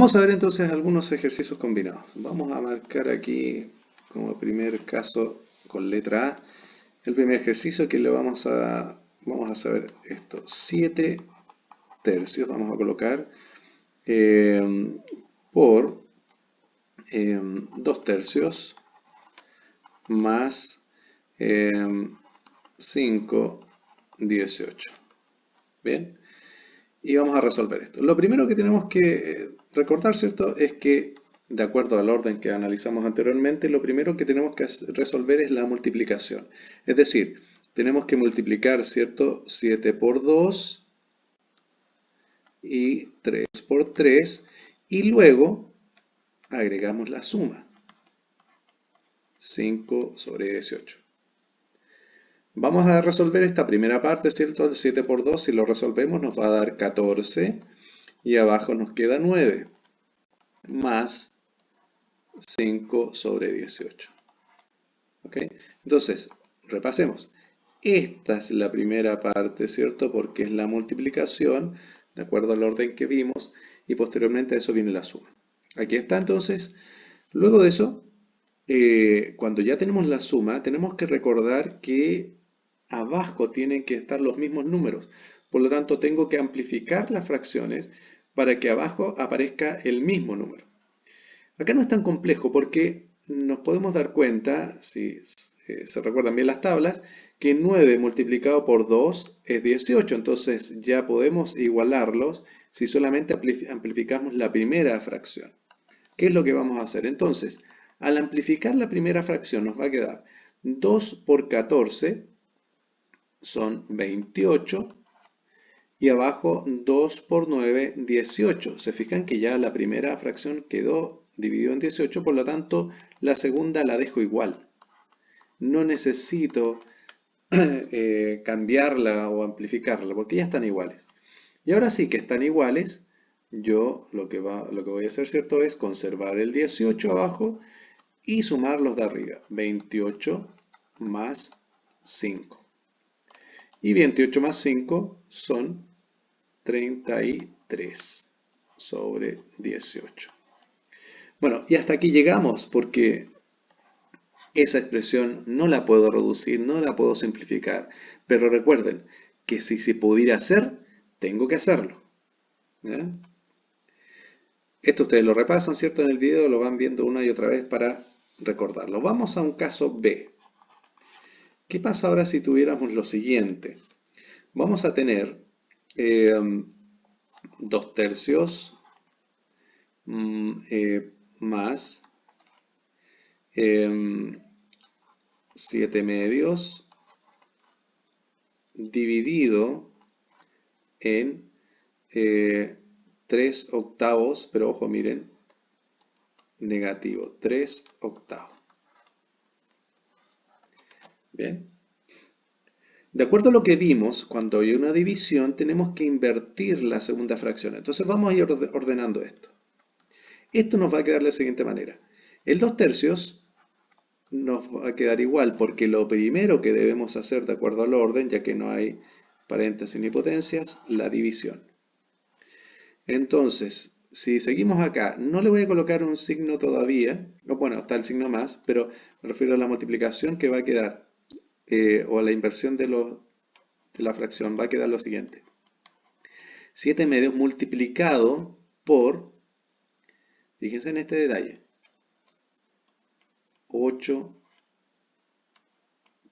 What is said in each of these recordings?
Vamos a ver entonces algunos ejercicios combinados. Vamos a marcar aquí como primer caso con letra A. El primer ejercicio que le vamos a saber esto. 7 tercios vamos a colocar por 2 tercios más 5, 18. Bien. Y vamos a resolver esto. Lo primero que tenemos que recordar, ¿cierto?, es que, de acuerdo al orden que analizamos anteriormente, lo primero que tenemos que resolver es la multiplicación. Es decir, tenemos que multiplicar, ¿cierto?, 7 por 2 y 3 por 3, y luego agregamos la suma. 5 sobre 18. Vamos a resolver esta primera parte, ¿cierto? El 7 por 2, si lo resolvemos, nos va a dar 14. Y abajo nos queda 9. Más 5 sobre 18. ¿Ok? Entonces, repasemos. Esta es la primera parte, ¿cierto? Porque es la multiplicación, de acuerdo al orden que vimos. Y posteriormente a eso viene la suma. Aquí está entonces. Luego de eso, cuando ya tenemos la suma, tenemos que recordar que abajo tienen que estar los mismos números. Por lo tanto, tengo que amplificar las fracciones para que abajo aparezca el mismo número. Acá no es tan complejo porque nos podemos dar cuenta, si se recuerdan bien las tablas, que 9 multiplicado por 2 es 18. Entonces ya podemos igualarlos si solamente amplificamos la primera fracción. ¿Qué es lo que vamos a hacer? Entonces, al amplificar la primera fracción nos va a quedar 2 por 14 son 28 y abajo 2 por 9, 18. Se fijan que ya la primera fracción quedó dividida en 18, por lo tanto la segunda la dejo igual. No necesito cambiarla o amplificarla porque ya están iguales. Y ahora sí que están iguales, yo lo que voy a hacer, ¿cierto?, es conservar el 18 abajo y sumar los de arriba. 28 más 5. Y 28 más 5 son 33 sobre 18. Bueno, y hasta aquí llegamos porque esa expresión no la puedo reducir, no la puedo simplificar. Pero recuerden que si se pudiera hacer, tengo que hacerlo. ¿Ya? Esto ustedes lo repasan, ¿cierto? En el video lo van viendo una y otra vez para recordarlo. Vamos a un caso B. ¿Qué pasa ahora si tuviéramos lo siguiente? Vamos a tener 2 tercios más 7 medios dividido en 3 octavos, pero ojo, miren, negativo, 3 octavos. Bien. De acuerdo a lo que vimos, cuando hay una división, tenemos que invertir la segunda fracción. Entonces vamos a ir ordenando esto. Esto nos va a quedar de la siguiente manera. El 2 tercios nos va a quedar igual, porque lo primero que debemos hacer, de acuerdo al orden, ya que no hay paréntesis ni potencias, la división. Entonces, si seguimos acá, no le voy a colocar un signo todavía, bueno, está el signo más, pero me refiero a la multiplicación que va a quedar, o a la inversión de la fracción, va a quedar lo siguiente. 7 medios multiplicado por, fíjense en este detalle, 8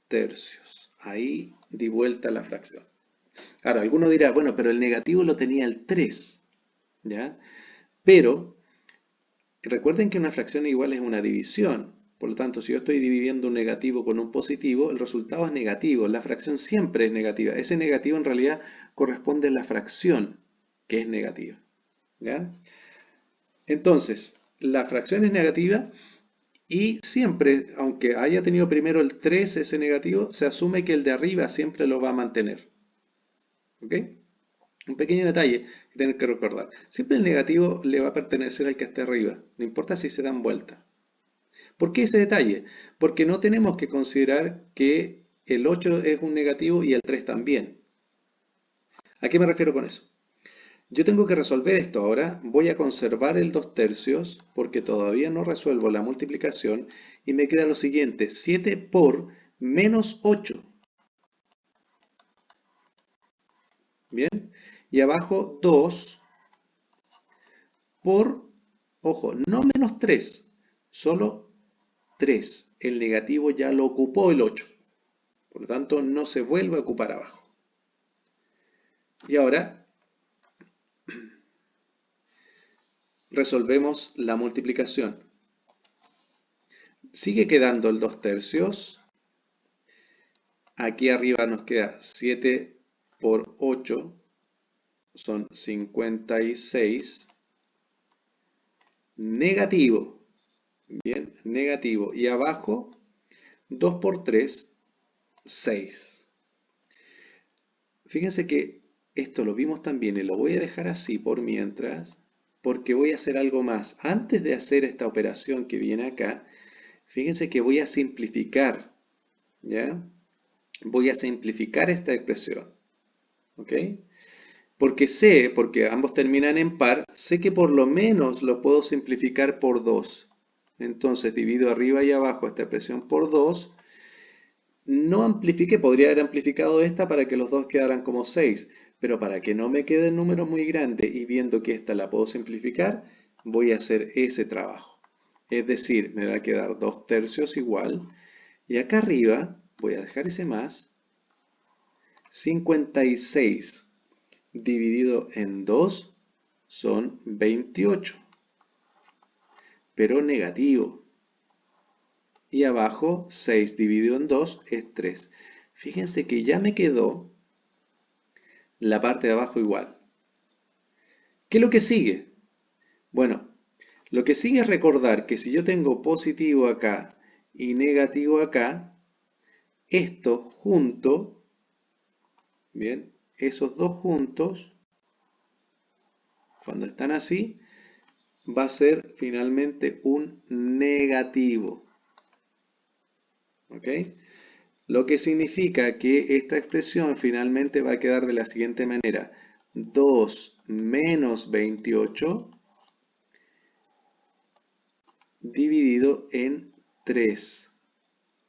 tercios. Ahí di vuelta la fracción. Ahora, alguno dirá, bueno, pero el negativo lo tenía el 3, ¿ya? Pero recuerden que una fracción igual es una división. Por lo tanto, si yo estoy dividiendo un negativo con un positivo, el resultado es negativo. La fracción siempre es negativa. Ese negativo en realidad corresponde a la fracción que es negativa. ¿Ya? Entonces, la fracción es negativa y siempre, aunque haya tenido primero el 3, ese negativo, se asume que el de arriba siempre lo va a mantener. ¿Ok? Un pequeño detalle que tienen que recordar. Siempre el negativo le va a pertenecer al que esté arriba. No importa si se dan vuelta. ¿Por qué ese detalle? Porque no tenemos que considerar que el 8 es un negativo y el 3 también. ¿A qué me refiero con eso? Yo tengo que resolver esto ahora. Voy a conservar el 2/3 porque todavía no resuelvo la multiplicación y me queda lo siguiente, 7 por menos 8. Bien, y abajo 2 por, ojo, no menos 3, solo 3. El negativo ya lo ocupó el 8. Por lo tanto, no se vuelve a ocupar abajo. Y ahora resolvemos la multiplicación. Sigue quedando el 2/3. Aquí arriba nos queda 7 por 8, son 56. Negativo. Bien, negativo. Y abajo, 2 por 3, 6. Fíjense que esto lo vimos también y lo voy a dejar así por mientras, porque voy a hacer algo más. Antes de hacer esta operación que viene acá, fíjense que voy a simplificar, ¿ya? Voy a simplificar esta expresión, ¿ok? Porque ambos terminan en par, sé que por lo menos lo puedo simplificar por 2. Entonces divido arriba y abajo esta expresión por 2. No amplifiqué, podría haber amplificado esta para que los dos quedaran como 6, pero para que no me quede el número muy grande y viendo que esta la puedo simplificar, voy a hacer ese trabajo. Es decir, me va a quedar 2/3 igual, y acá arriba voy a dejar ese más, 56 dividido en 2 son 28, pero negativo. Y abajo 6 dividido en 2 es 3. Fíjense que ya me quedó la parte de abajo igual. ¿Qué es lo que sigue? Bueno, lo que sigue es recordar que si yo tengo positivo acá y negativo acá, esto junto, bien, esos dos juntos, cuando están así, va a ser finalmente un negativo. ¿Ok? Lo que significa que esta expresión finalmente va a quedar de la siguiente manera. 2 menos 28 dividido en 3.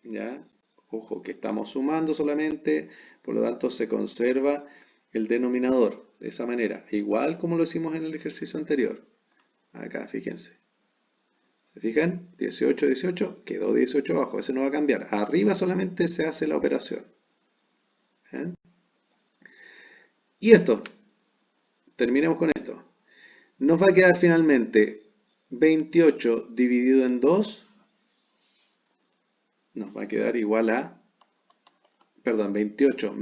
¿Ya? Ojo que estamos sumando solamente, por lo tanto se conserva el denominador de esa manera, igual como lo hicimos en el ejercicio anterior. Acá, fíjense. ¿Se fijan? 18, 18, quedó 18 abajo, ese no va a cambiar. Arriba solamente se hace la operación. ¿Eh? Y esto, terminemos con esto. Nos va a quedar finalmente 28 dividido en 2, nos va a quedar igual a, perdón, 28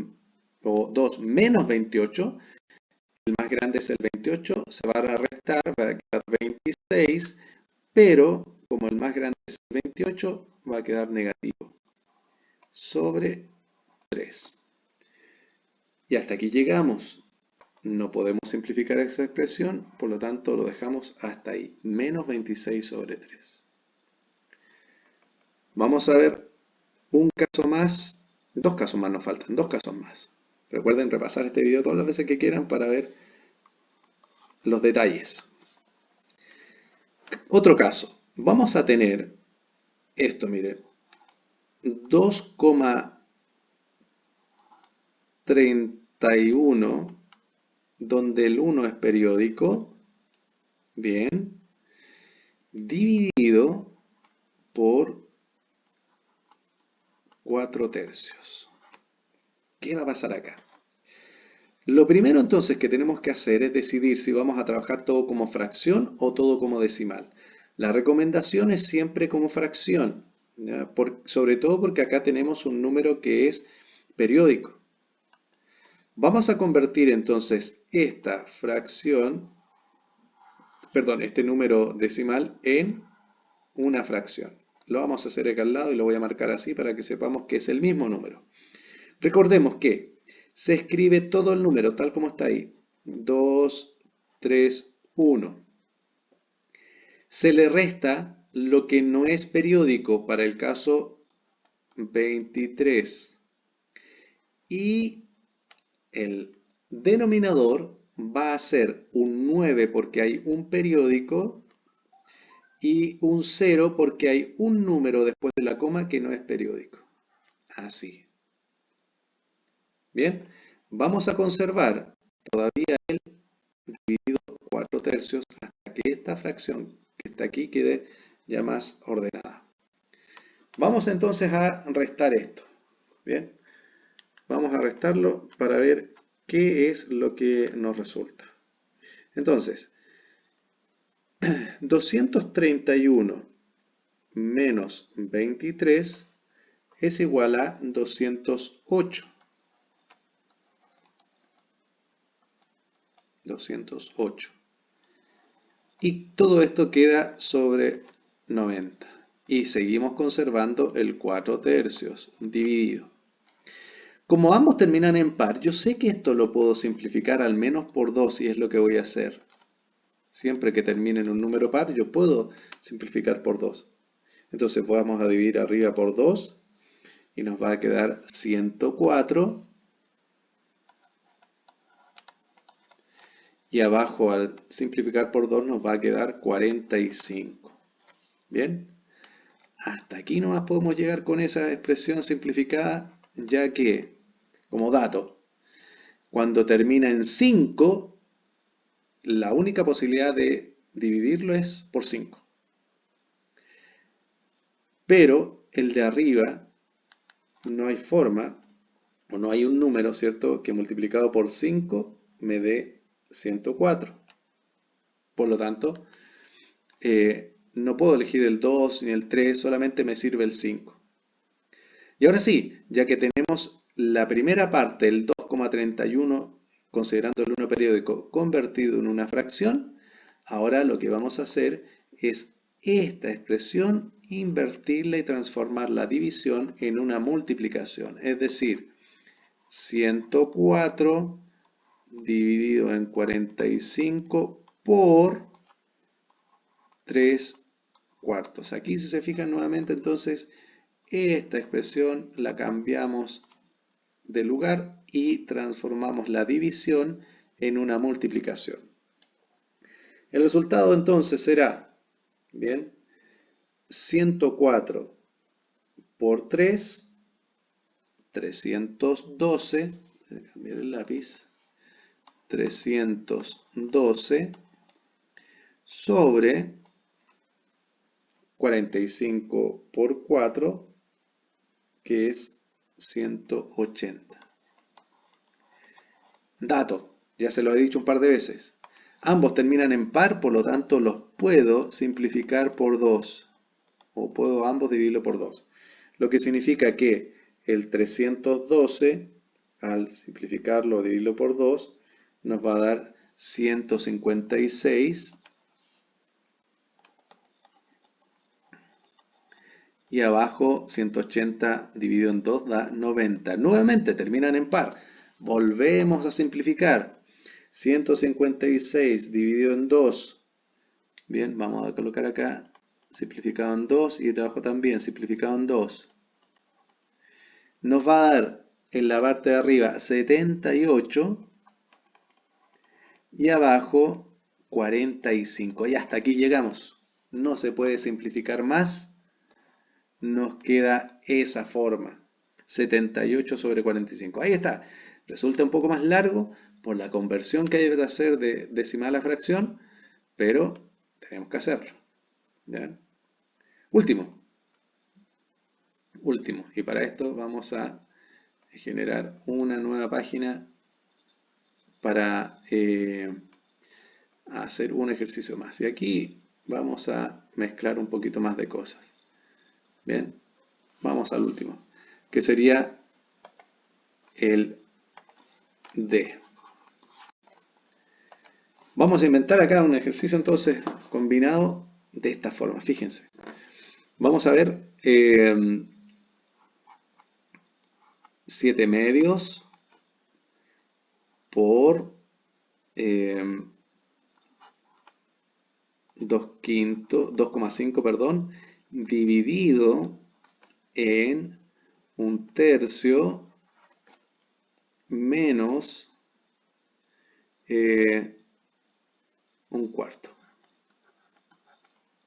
o 2 menos 28, el más grande es el 28, se va a restar, va a quedar 26, pero como el más grande es el 28, va a quedar negativo sobre 3. Y hasta aquí llegamos. No podemos simplificar esa expresión, por lo tanto lo dejamos hasta ahí, menos 26 sobre 3. Vamos a ver un caso más, dos casos más nos faltan, dos casos más. Recuerden repasar este video todas las veces que quieran para ver los detalles. Otro caso, vamos a tener esto, miren, 2,31, donde el 1 es periódico, bien, dividido por 4/3. ¿Qué va a pasar acá? Lo primero entonces que tenemos que hacer es decidir si vamos a trabajar todo como fracción o todo como decimal. La recomendación es siempre como fracción, sobre todo porque acá tenemos un número que es periódico. Vamos a convertir entonces esta fracción, perdón, este número decimal en una fracción. Lo vamos a hacer acá al lado y lo voy a marcar así para que sepamos que es el mismo número. Recordemos que se escribe todo el número tal como está ahí. 2, 3, 1. Se le resta lo que no es periódico para el caso 23. Y el denominador va a ser un 9 porque hay un periódico y un 0 porque hay un número después de la coma que no es periódico. Así. Bien, vamos a conservar todavía el dividido 4 tercios hasta que esta fracción que está aquí quede ya más ordenada. Vamos entonces a restar esto. Bien, vamos a restarlo para ver qué es lo que nos resulta. Entonces, 231 menos 23 es igual a 208. 208. Y todo esto queda sobre 90. Y seguimos conservando el 4 tercios dividido. Como ambos terminan en par, yo sé que esto lo puedo simplificar al menos por 2 y es lo que voy a hacer. Siempre que termine en un número par, yo puedo simplificar por 2. Entonces vamos a dividir arriba por 2 y nos va a quedar 104. Y abajo al simplificar por 2 nos va a quedar 45. ¿Bien? Hasta aquí nomás podemos llegar con esa expresión simplificada, ya que, como dato, cuando termina en 5, la única posibilidad de dividirlo es por 5. Pero el de arriba no hay forma, o no hay un número, ¿cierto?, que multiplicado por 5 me dé 104. Por lo tanto, no puedo elegir el 2 ni el 3, solamente me sirve el 5. Y ahora sí, ya que tenemos la primera parte, el 2,31, considerando el 1 periódico, convertido en una fracción, ahora lo que vamos a hacer es esta expresión, invertirla y transformar la división en una multiplicación. Es decir, 104 dividido en 45 por 3 cuartos. Aquí, si se fijan nuevamente, entonces, esta expresión la cambiamos de lugar y transformamos la división en una multiplicación. El resultado entonces será, bien, 104 por 3, 312, voy a cambiar el lápiz, 312 sobre 45 por 4, que es 180. Dato, ya se lo he dicho un par de veces. Ambos terminan en par, por lo tanto los puedo simplificar por 2. O puedo ambos dividirlo por 2. Lo que significa que el 312, al simplificarlo o dividirlo por 2, nos va a dar 156. Y abajo 180 dividido en 2 da 90. Nuevamente terminan en par. Volvemos a simplificar. 156 dividido en 2. Bien, vamos a colocar acá simplificado en 2 y de abajo también simplificado en 2. Nos va a dar en la parte de arriba 78 y abajo 45. Y hasta aquí llegamos. No se puede simplificar más. Nos queda esa forma. 78 sobre 45. Ahí está. Resulta un poco más largo por la conversión que hay que hacer de decimal a fracción, pero tenemos que hacerlo. ¿Ya? Último. Y para esto vamos a generar una nueva página para hacer un ejercicio más. Y aquí vamos a mezclar un poquito más de cosas. Bien, vamos al último, que sería el D. Vamos a inventar acá un ejercicio entonces combinado de esta forma. Fíjense. Vamos a ver 7 medios por 2,5, perdón, dividido en 1 tercio menos un cuarto.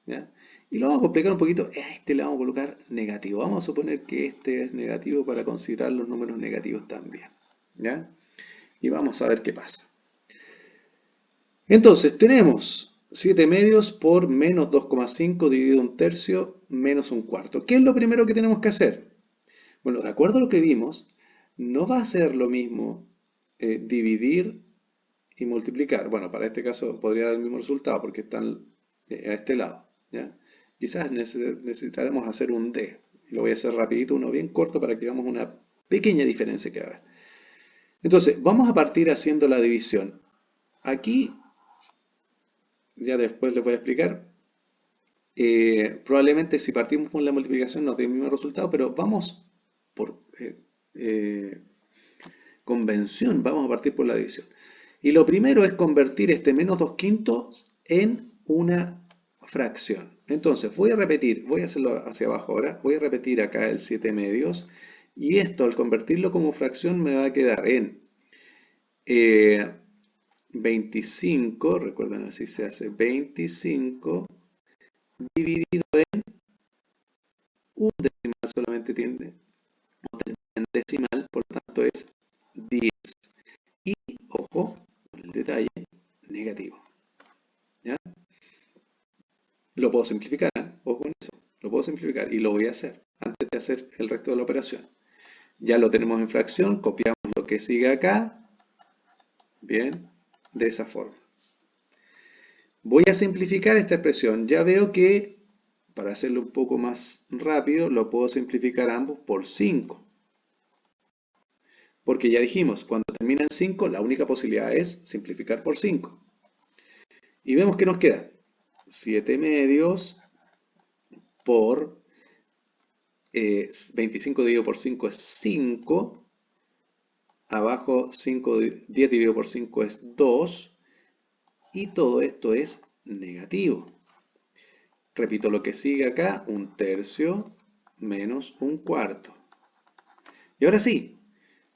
¿Ya? Y lo vamos a complicar un poquito. A este le vamos a colocar negativo. Vamos a suponer que este es negativo para considerar los números negativos también. ¿Ya? Y vamos a ver qué pasa. Entonces tenemos 7 medios por menos 2,5 dividido un tercio menos un cuarto. ¿Qué es lo primero que tenemos que hacer? Bueno, de acuerdo a lo que vimos, no va a ser lo mismo dividir y multiplicar. Bueno, para este caso podría dar el mismo resultado porque están a este lado. ¿Ya? Quizás necesitaremos hacer un D. Y lo voy a hacer rapidito, uno bien corto para que veamos una pequeña diferencia que haga. Entonces, vamos a partir haciendo la división. Aquí, ya después les voy a explicar. Probablemente si partimos con la multiplicación nos dé el mismo resultado, pero vamos por convención, vamos a partir por la división. Y lo primero es convertir este menos 2/5 en una fracción. Entonces voy a repetir, voy a hacerlo hacia abajo ahora, voy a repetir acá el 7 medios y esto al convertirlo como fracción me va a quedar en 25, recuerden así se hace, 25 dividido en un decimal solamente tiene, en decimal, por lo tanto es 10. Y, ojo, el detalle, negativo. ¿Ya? Lo puedo simplificar, ¿eh? Ojo con eso. Lo puedo simplificar y lo voy a hacer antes de hacer el resto de la operación. Ya lo tenemos en fracción, copiamos lo que sigue acá. Bien, de esa forma. Voy a simplificar esta expresión. Ya veo que, para hacerlo un poco más rápido, lo puedo simplificar ambos por 5. Porque ya dijimos, cuando termina en 5, la única posibilidad es simplificar por 5. Y vemos que nos queda 7 medios por 25 dividido por 5 es 5. Abajo 10 dividido por 5 es 2. Y todo esto es negativo. Repito lo que sigue acá, un tercio menos un cuarto. Y ahora sí,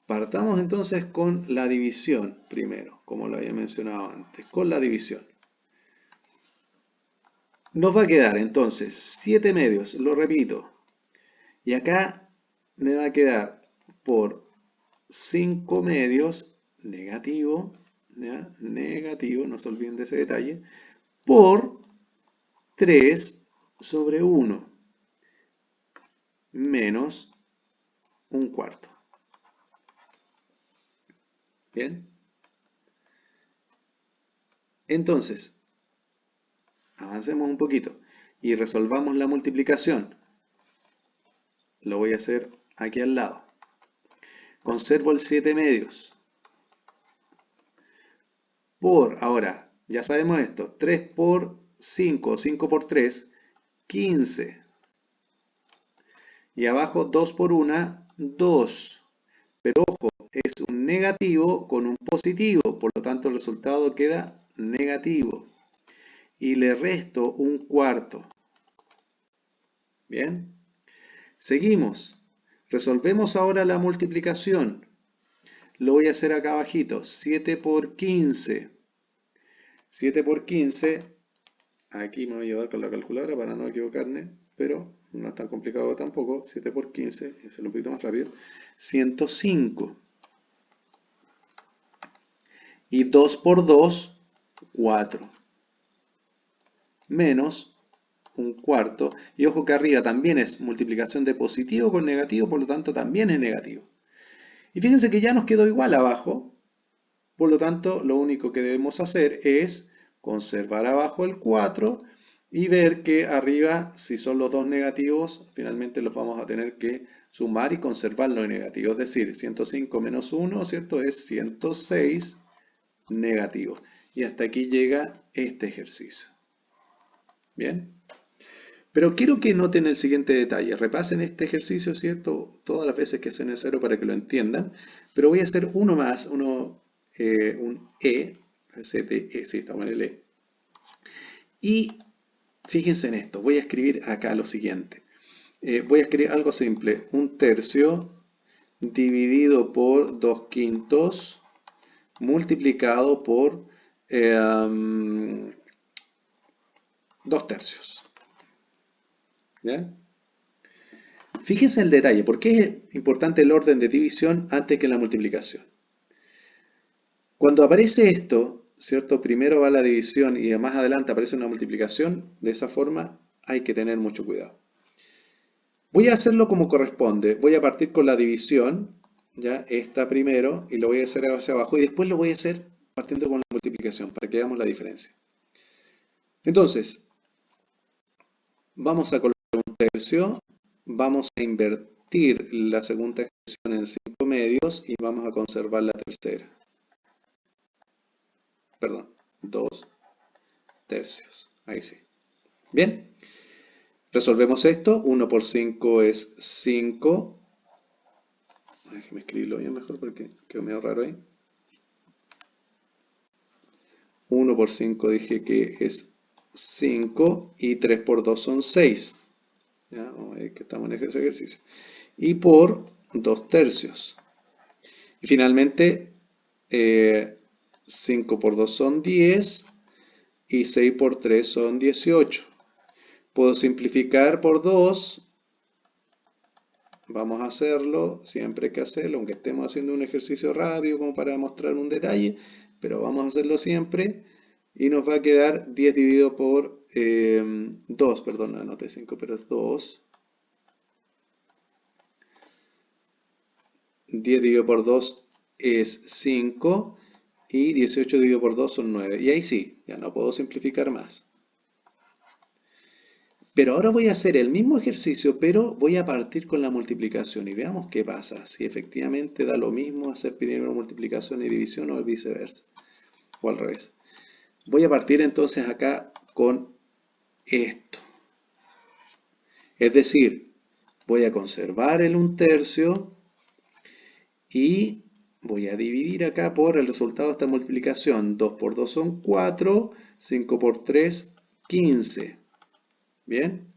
partamos entonces con la división primero, como lo había mencionado antes, con la división. Nos va a quedar entonces 7 medios, lo repito, y acá me va a quedar por 5 medios, negativo, ¿ya? Negativo, no se olviden de ese detalle, por 3 sobre 1, menos un cuarto. ¿Bien? Entonces, avancemos un poquito y resolvamos la multiplicación. Lo voy a hacer aquí al lado. Conservo el 7 medios. Ahora, ya sabemos esto, 3 por 5, 5 por 3, 15. Y abajo 2 por 1, 2. Pero ojo, es un negativo con un positivo, por lo tanto el resultado queda negativo. Y le resto un cuarto. ¿Bien? Seguimos. Resolvemos ahora la multiplicación. Lo voy a hacer acá abajito. 7 por 15. 7 por 15. Aquí me voy a ayudar con la calculadora para no equivocarme, pero no es tan complicado tampoco. 7 por 15, es un poquito más rápido. 105. Y 2 por 2, 4. Menos un cuarto. Y ojo que arriba también es multiplicación de positivo con negativo, por lo tanto también es negativo. Y fíjense que ya nos quedó igual abajo. Por lo tanto, lo único que debemos hacer es conservar abajo el 4 y ver que arriba, si son los dos negativos, finalmente los vamos a tener que sumar y conservarlo en negativo. Es decir, 105 menos 1, ¿cierto? Es 106 negativo. Y hasta aquí llega este ejercicio. ¿Bien? Pero quiero que noten el siguiente detalle. Repasen este ejercicio, ¿cierto? Todas las veces que sea necesario para que lo entiendan. Pero voy a hacer uno más, un E, CTE, sí, estamos en el E. Y fíjense en esto, voy a escribir acá lo siguiente. Voy a escribir algo simple, un tercio dividido por 2/5 multiplicado por 2/3. ¿Ya? Fíjense el detalle, ¿por qué es importante el orden de división antes que la multiplicación? Cuando aparece esto, ¿cierto? Primero va la división y más adelante aparece una multiplicación, de esa forma hay que tener mucho cuidado. Voy a hacerlo como corresponde, voy a partir con la división, ya, esta primero, y lo voy a hacer hacia abajo, y después lo voy a hacer partiendo con la multiplicación, para que veamos la diferencia. Entonces, vamos a colocar un tercio, vamos a invertir la segunda expresión en 5 medios y vamos a conservar la tercera. Perdón, 2/3. Ahí sí. Bien, resolvemos esto. 1 por 5 es 5. Déjeme escribirlo bien mejor porque quedó medio raro ahí. 1 por 5 dije que es 5 y 3 por 2 son 6. ¿Ya? Vamos a ver que estamos en ese ejercicio. Y por 2/3. Y finalmente, 5 por 2 son 10 y 6 por 3 son 18. Puedo simplificar por 2. Vamos a hacerlo, siempre hay que hacerlo, aunque estemos haciendo un ejercicio rápido como para mostrar un detalle, pero vamos a hacerlo siempre. Y nos va a quedar 10 dividido por 2, perdón, anoté 5, pero es 2. 10 dividido por 2 es 5 y 18 dividido por 2 son 9. Y ahí sí, ya no puedo simplificar más. Pero ahora voy a hacer el mismo ejercicio, pero voy a partir con la multiplicación y veamos qué pasa. Si efectivamente da lo mismo hacer primero multiplicación y división o viceversa, o al revés. Voy a partir entonces acá con esto. Es decir, voy a conservar el 1/3 y voy a dividir acá por el resultado de esta multiplicación. 2 por 2 son 4, 5 por 3, 15. ¿Bien?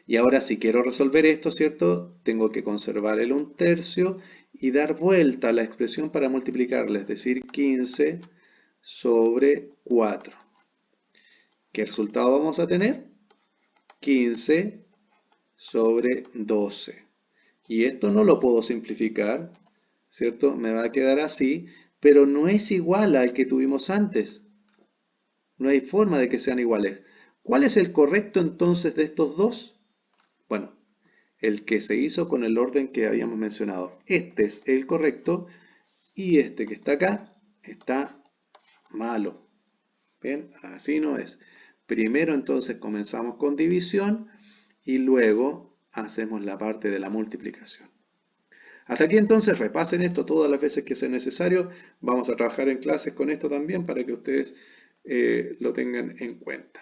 Y ahora si quiero resolver esto, ¿cierto? Tengo que conservar el 1/3 y dar vuelta a la expresión para multiplicarla, es decir, 15 sobre 4. ¿Qué resultado vamos a tener? 15 sobre 12. Y esto no lo puedo simplificar, ¿cierto? Me va a quedar así, pero no es igual al que tuvimos antes. No hay forma de que sean iguales. ¿Cuál es el correcto entonces de estos dos? Bueno, el que se hizo con el orden que habíamos mencionado. Este es el correcto y este que está acá está malo. Bien, así no es. Primero entonces comenzamos con división y luego hacemos la parte de la multiplicación. Hasta aquí entonces repasen esto todas las veces que sea necesario. Vamos a trabajar en clases con esto también para que ustedes lo tengan en cuenta.